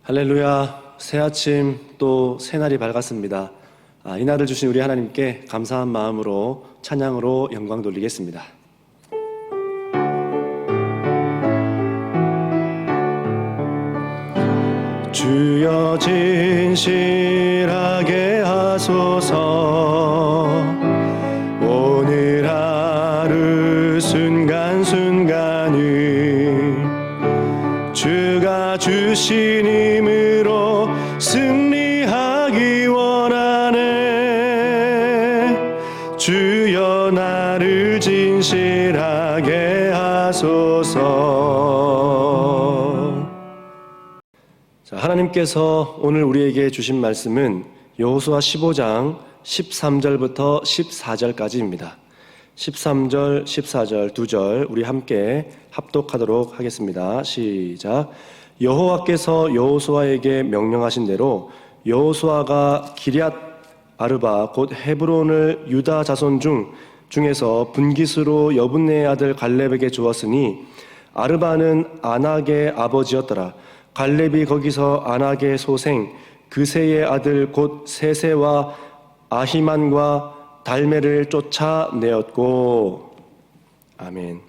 할렐루야, 새 아침 또 새날이 밝았습니다. 이 날을 주신 우리 하나님께 감사한 마음으로 찬양으로 영광 돌리겠습니다. 주여 진실하게 하소서. 오늘 하루 순간순간을 주가 주신 힘으로 승리하기 원하네. 주여 나를 진실하게 하소서. 하나님께서 오늘 우리에게 주신 말씀은 여호수아 15장 13절부터 14절까지입니다. 13절, 14절 두 절 우리 함께 합독하도록 하겠습니다. 시작. 여호와께서 여호수아에게 명령하신 대로 여호수아가 기럇 아르바 곧 헤브론을 유다 자손 중에서 분깃으로 여분네의 아들 갈렙에게 주었으니 아르바는 아낙의 아버지였더라. 갈렙이 거기서 아낙의 소생 그세의 아들 곧 세세와 아히만과 달메를 쫓아내었고. 아멘.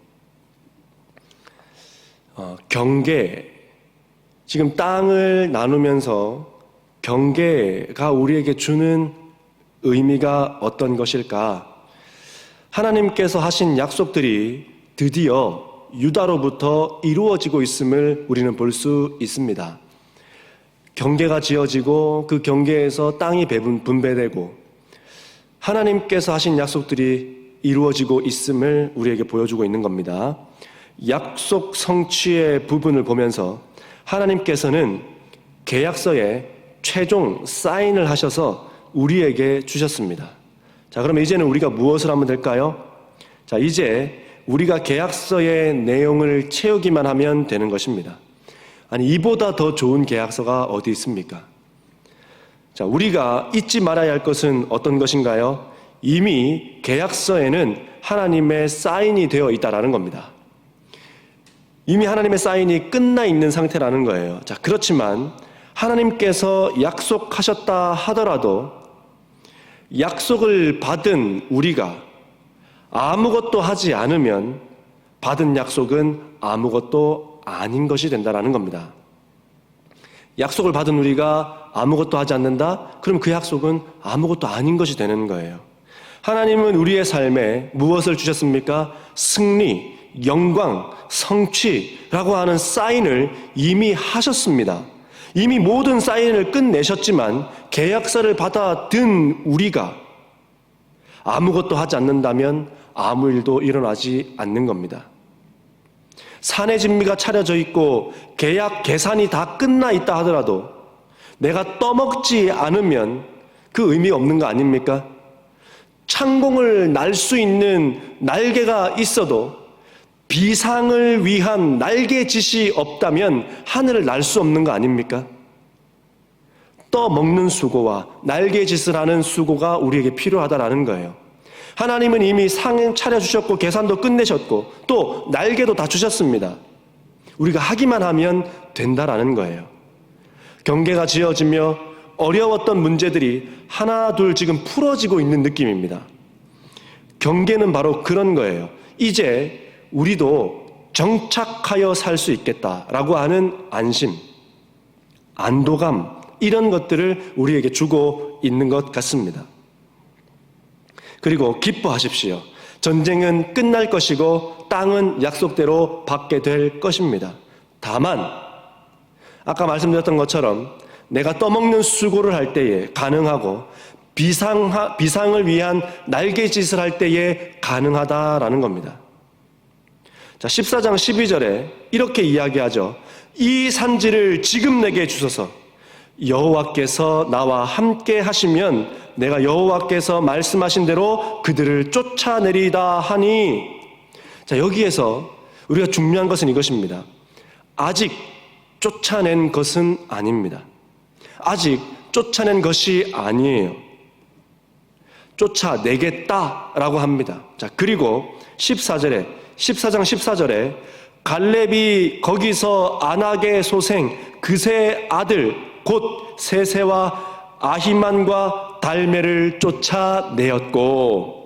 경계, 지금 땅을 나누면서 경계가 우리에게 주는 의미가 어떤 것일까? 하나님께서 하신 약속들이 드디어 유다로부터 이루어지고 있음을 우리는 볼 수 있습니다. 경계가 지어지고 그 경계에서 땅이 분배되고 하나님께서 하신 약속들이 이루어지고 있음을 우리에게 보여주고 있는 겁니다. 약속 성취의 부분을 보면서 하나님께서는 계약서에 최종 사인을 하셔서 우리에게 주셨습니다. 자, 그러면 이제는 우리가 무엇을 하면 될까요? 자, 이제 우리가 계약서의 내용을 채우기만 하면 되는 것입니다. 아니, 이보다 더 좋은 계약서가 어디 있습니까? 자, 우리가 잊지 말아야 할 것은 어떤 것인가요? 이미 계약서에는 하나님의 사인이 되어 있다라는 겁니다. 이미 하나님의 사인이 끝나 있는 상태라는 거예요. 자, 그렇지만 하나님께서 약속하셨다 하더라도 약속을 받은 우리가 아무것도 하지 않으면 받은 약속은 아무것도 아닌 것이 된다라는 겁니다. 약속을 받은 우리가 아무것도 하지 않는다? 그럼 그 약속은 아무것도 아닌 것이 되는 거예요. 하나님은 우리의 삶에 무엇을 주셨습니까? 승리, 영광, 성취라고 하는 사인을 이미 하셨습니다. 이미 모든 사인을 끝내셨지만 계약서를 받아든 우리가 아무것도 하지 않는다면 아무 일도 일어나지 않는 겁니다. 산의 진미가 차려져 있고 계약 계산이 다 끝나 있다 하더라도 내가 떠먹지 않으면 그 의미 없는 거 아닙니까? 창공을 날 수 있는 날개가 있어도 비상을 위한 날개짓이 없다면 하늘을 날 수 없는 거 아닙니까? 떠먹는 수고와 날개짓을 하는 수고가 우리에게 필요하다라는 거예요. 하나님은 이미 상 차려주셨고 계산도 끝내셨고 또 날개도 다 주셨습니다. 우리가 하기만 하면 된다라는 거예요. 경계가 지어지며 어려웠던 문제들이 하나 둘 지금 풀어지고 있는 느낌입니다. 경계는 바로 그런 거예요. 이제 우리도 정착하여 살 수 있겠다라고 하는 안심, 안도감, 이런 것들을 우리에게 주고 있는 것 같습니다. 그리고 기뻐하십시오. 전쟁은 끝날 것이고 땅은 약속대로 받게 될 것입니다. 다만 아까 말씀드렸던 것처럼 내가 떠먹는 수고를 할 때에 가능하고 비상을 위한 날개짓을 할 때에 가능하다라는 겁니다. 자, 14장 12절에 이렇게 이야기하죠. 이 산지를 지금 내게 주소서. 여호와께서 나와 함께 하시면 내가 여호와께서 말씀하신 대로 그들을 쫓아내리다 하니. 자, 여기에서 우리가 중요한 것은 이것입니다. 아직 쫓아낸 것은 아닙니다. 아직 쫓아낸 것이 아니에요. 쫓아내겠다라고 합니다. 자, 그리고 14장 14절에 갈렙이 거기서 안악의 소생 그새 아들 곧 세세와 아히만과 달메를 쫓아내었고.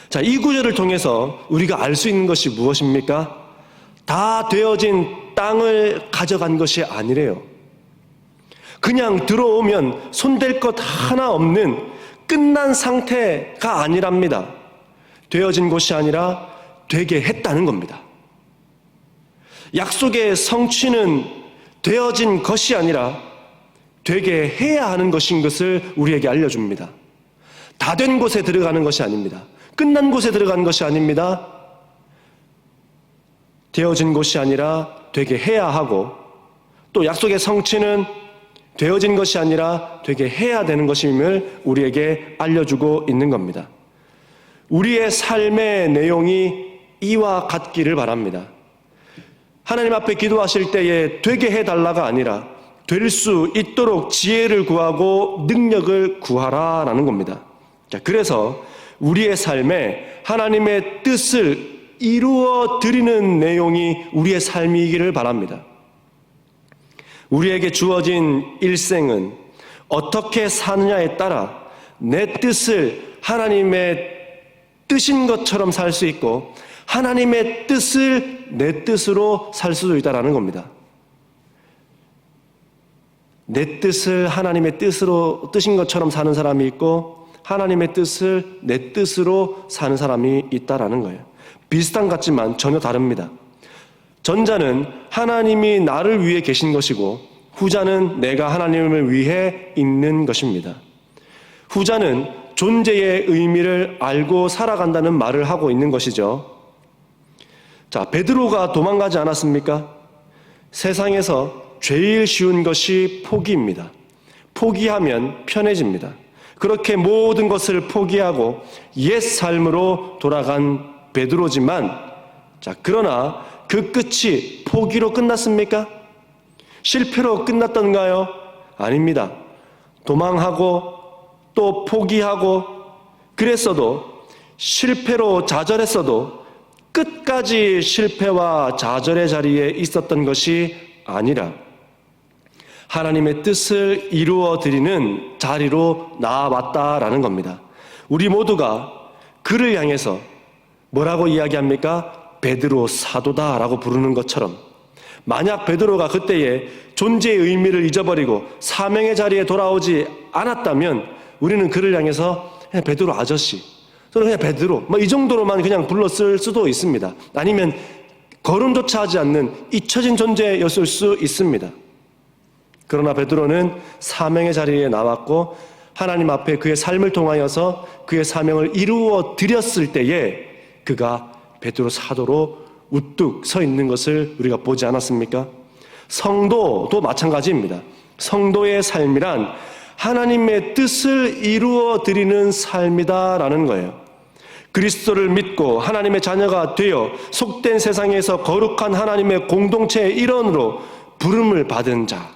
자, 이 구절을 통해서 우리가 알 수 있는 것이 무엇입니까? 다 되어진 땅을 가져간 것이 아니래요. 그냥 들어오면 손댈 것 하나 없는 끝난 상태가 아니랍니다. 되어진 것이 아니라 되게 했다는 겁니다. 약속의 성취는 되어진 것이 아니라 되게 해야 하는 것인 것을 우리에게 알려줍니다. 다 된 곳에 들어가는 것이 아닙니다. 끝난 곳에 들어가는 것이 아닙니다. 되어진 곳이 아니라 되게 해야 하고, 또 약속의 성취는 되어진 것이 아니라 되게 해야 되는 것임을 우리에게 알려주고 있는 겁니다. 우리의 삶의 내용이 이와 같기를 바랍니다. 하나님 앞에 기도하실 때에 되게 해달라가 아니라 될 수 있도록 지혜를 구하고 능력을 구하라라는 겁니다. 자, 그래서 우리의 삶에 하나님의 뜻을 이루어 드리는 내용이 우리의 삶이기를 바랍니다. 우리에게 주어진 일생은 어떻게 사느냐에 따라 내 뜻을 하나님의 뜻인 것처럼 살 수 있고 하나님의 뜻을 내 뜻으로 살 수도 있다는 겁니다. 내 뜻을 하나님의 뜻인 것처럼 사는 사람이 있고 하나님의 뜻을 내 뜻으로 사는 사람이 있다라는 거예요. 비슷한 것 같지만 전혀 다릅니다. 전자는 하나님이 나를 위해 계신 것이고 후자는 내가 하나님을 위해 있는 것입니다. 후자는 존재의 의미를 알고 살아간다는 말을 하고 있는 것이죠. 자, 베드로가 도망가지 않았습니까? 세상에서 제일 쉬운 것이 포기입니다. 포기하면 편해집니다. 그렇게 모든 것을 포기하고 옛 삶으로 돌아간 베드로지만, 자, 그러나 그 끝이 포기로 끝났습니까? 실패로 끝났던가요? 아닙니다. 도망하고 또 포기하고 그랬어도, 실패로 좌절했어도 끝까지 실패와 좌절의 자리에 있었던 것이 아니라 하나님의 뜻을 이루어 드리는 자리로 나아왔다라는 겁니다. 우리 모두가 그를 향해서 뭐라고 이야기합니까? 베드로 사도다라고 부르는 것처럼, 만약 베드로가 그때에 존재의 의미를 잊어버리고 사명의 자리에 돌아오지 않았다면 우리는 그를 향해서 그냥 베드로 아저씨, 또는 그냥 베드로, 이 정도로만 그냥 불렀을 수도 있습니다. 아니면 거름조차 하지 않는 잊혀진 존재였을 수 있습니다. 그러나 베드로는 사명의 자리에 나왔고 하나님 앞에 그의 삶을 통하여서 그의 사명을 이루어 드렸을 때에 그가 베드로 사도로 우뚝 서 있는 것을 우리가 보지 않았습니까? 성도도 마찬가지입니다. 성도의 삶이란 하나님의 뜻을 이루어 드리는 삶이다라는 거예요. 그리스도를 믿고 하나님의 자녀가 되어 속된 세상에서 거룩한 하나님의 공동체의 일원으로 부름을 받은 자.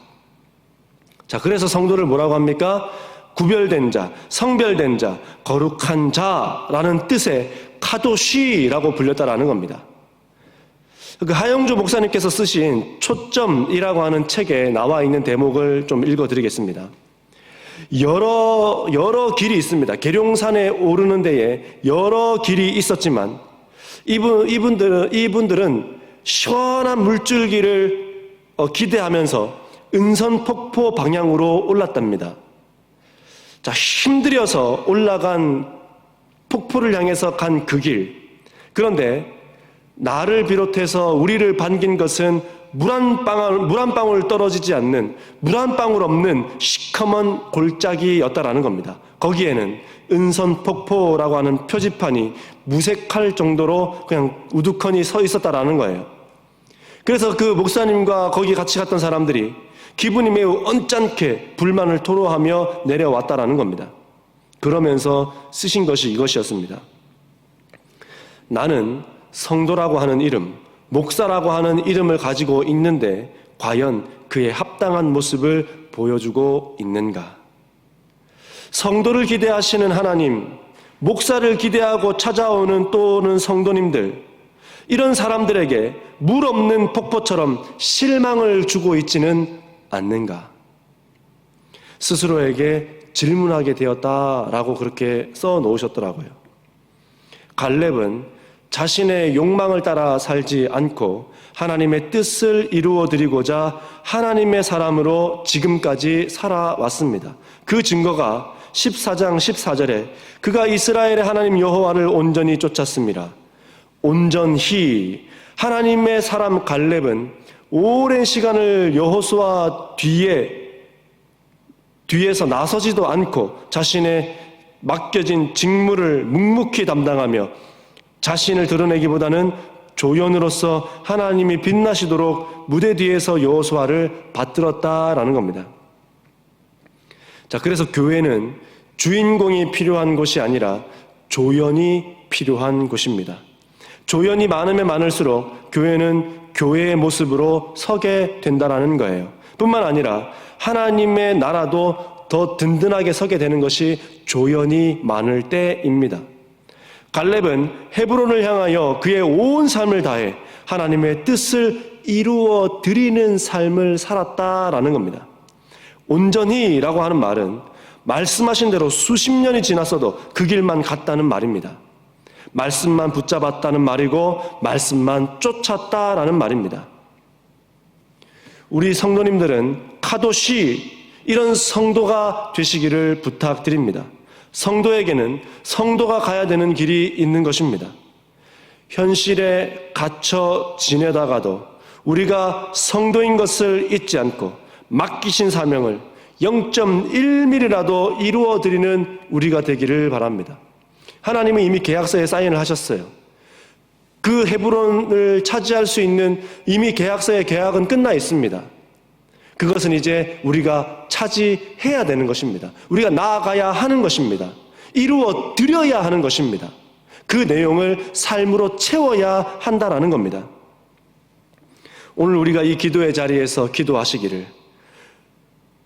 자, 그래서 성도를 뭐라고 합니까? 구별된 자, 성별된 자, 거룩한 자라는 뜻의 카도시라고 불렸다라는 겁니다. 그 하영주 목사님께서 쓰신 초점이라고 하는 책에 나와 있는 대목을 좀 읽어드리겠습니다. 여러 길이 있습니다. 계룡산에 오르는 데에 여러 길이 있었지만 이분들은 시원한 물줄기를 기대하면서 은선폭포 방향으로 올랐답니다. 자, 힘들여서 올라간 폭포를 향해서 간 그 길. 그런데 나를 비롯해서 우리를 반긴 것은 물 한 방울 떨어지지 않는, 물 한 방울 없는 시커먼 골짜기였다라는 겁니다. 거기에는 은선폭포라고 하는 표지판이 무색할 정도로 그냥 우두커니 서 있었다라는 거예요. 그래서 그 목사님과 거기 같이 갔던 사람들이 기분이 매우 언짢게 불만을 토로하며 내려왔다라는 겁니다. 그러면서 쓰신 것이 이것이었습니다. 나는 성도라고 하는 이름, 목사라고 하는 이름을 가지고 있는데 과연 그에 합당한 모습을 보여주고 있는가? 성도를 기대하시는 하나님, 목사를 기대하고 찾아오는 또는 성도님들, 이런 사람들에게 물 없는 폭포처럼 실망을 주고 있지는 않는가? 스스로에게 질문하게 되었다라고 그렇게 써 놓으셨더라고요. 갈렙은 자신의 욕망을 따라 살지 않고 하나님의 뜻을 이루어 드리고자 하나님의 사람으로 지금까지 살아왔습니다. 그 증거가 14장 14절에 그가 이스라엘의 하나님 여호와를 온전히 쫓았습니다. 온전히 하나님의 사람 갈렙은 오랜 시간을 여호수아 뒤에서 나서지도 않고 자신의 맡겨진 직무를 묵묵히 담당하며 자신을 드러내기보다는 조연으로서 하나님이 빛나시도록 무대 뒤에서 여호수아를 받들었다라는 겁니다. 자, 그래서 교회는 주인공이 필요한 곳이 아니라 조연이 필요한 곳입니다. 조연이 많으면 많을수록 교회는 교회의 모습으로 서게 된다라는 거예요. 뿐만 아니라 하나님의 나라도 더 든든하게 서게 되는 것이 조연이 많을 때입니다. 갈렙은 헤브론을 향하여 그의 온 삶을 다해 하나님의 뜻을 이루어 드리는 삶을 살았다라는 겁니다. 온전히라고 하는 말은 말씀하신 대로 수십 년이 지났어도 그 길만 갔다는 말입니다. 말씀만 붙잡았다는 말이고 말씀만 쫓았다라는 말입니다. 우리 성도님들은 카도시 이런 성도가 되시기를 부탁드립니다. 성도에게는 성도가 가야 되는 길이 있는 것입니다. 현실에 갇혀 지내다가도 우리가 성도인 것을 잊지 않고 맡기신 사명을 0.1mm라도 이루어드리는 우리가 되기를 바랍니다. 하나님은 이미 계약서에 사인을 하셨어요. 그 헤브론을 차지할 수 있는 이미 계약서의 계약은 끝나 있습니다. 그것은 이제 우리가 차지해야 되는 것입니다. 우리가 나아가야 하는 것입니다. 이루어 드려야 하는 것입니다. 그 내용을 삶으로 채워야 한다라는 겁니다. 오늘 우리가 이 기도의 자리에서 기도하시기를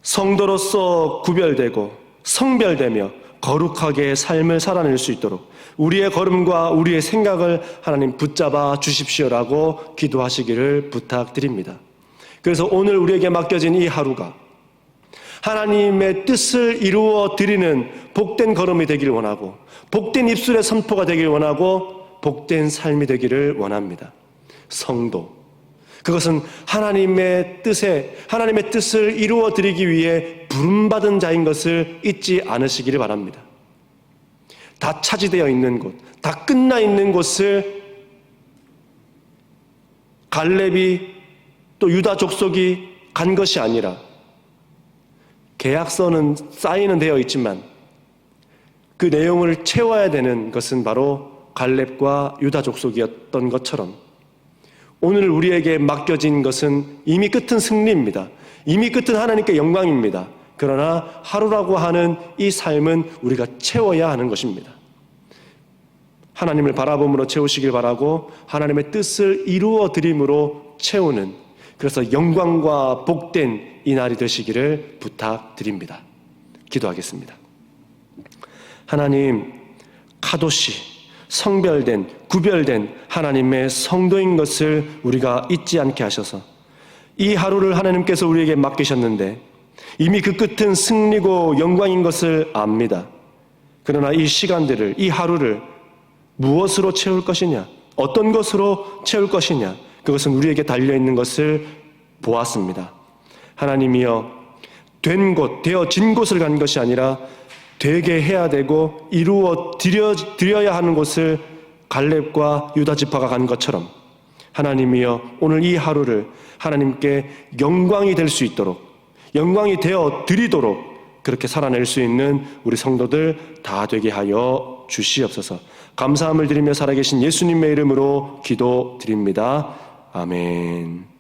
성도로서 구별되고 성별되며 거룩하게 삶을 살아낼 수 있도록 우리의 걸음과 우리의 생각을 하나님 붙잡아 주십시오라고 기도하시기를 부탁드립니다. 그래서 오늘 우리에게 맡겨진 이 하루가 하나님의 뜻을 이루어 드리는 복된 걸음이 되기를 원하고 복된 입술의 선포가 되기를 원하고 복된 삶이 되기를 원합니다. 성도, 그것은 하나님의 뜻을 이루어 드리기 위해 부름받은 자인 것을 잊지 않으시기를 바랍니다. 다 차지되어 있는 곳, 다 끝나 있는 곳을 갈렙이 또 유다 족속이 간 것이 아니라 계약서는 사인은 되어 있지만 그 내용을 채워야 되는 것은 바로 갈렙과 유다 족속이었던 것처럼 오늘 우리에게 맡겨진 것은 이미 끝은 승리입니다. 이미 끝은 하나님께 영광입니다. 그러나 하루라고 하는 이 삶은 우리가 채워야 하는 것입니다. 하나님을 바라봄으로 채우시길 바라고 하나님의 뜻을 이루어 드림으로 채우는, 그래서 영광과 복된 이 날이 되시기를 부탁드립니다. 기도하겠습니다. 하나님, 카도시, 성별된, 구별된 하나님의 성도인 것을 우리가 잊지 않게 하셔서 이 하루를 하나님께서 우리에게 맡기셨는데 이미 그 끝은 승리고 영광인 것을 압니다. 그러나 이 시간들을, 이 하루를 무엇으로 채울 것이냐, 어떤 것으로 채울 것이냐, 그것은 우리에게 달려있는 것을 보았습니다. 하나님이여, 된 곳, 되어진 곳을 간 것이 아니라 되게 해야 되고 이루어 드려야 하는 곳을 갈렙과 유다 지파가 간 것처럼 하나님이여, 오늘 이 하루를 하나님께 영광이 될 수 있도록, 영광이 되어 드리도록 그렇게 살아낼 수 있는 우리 성도들 다 되게 하여 주시옵소서. 감사함을 드리며 살아계신 예수님의 이름으로 기도드립니다. 아멘.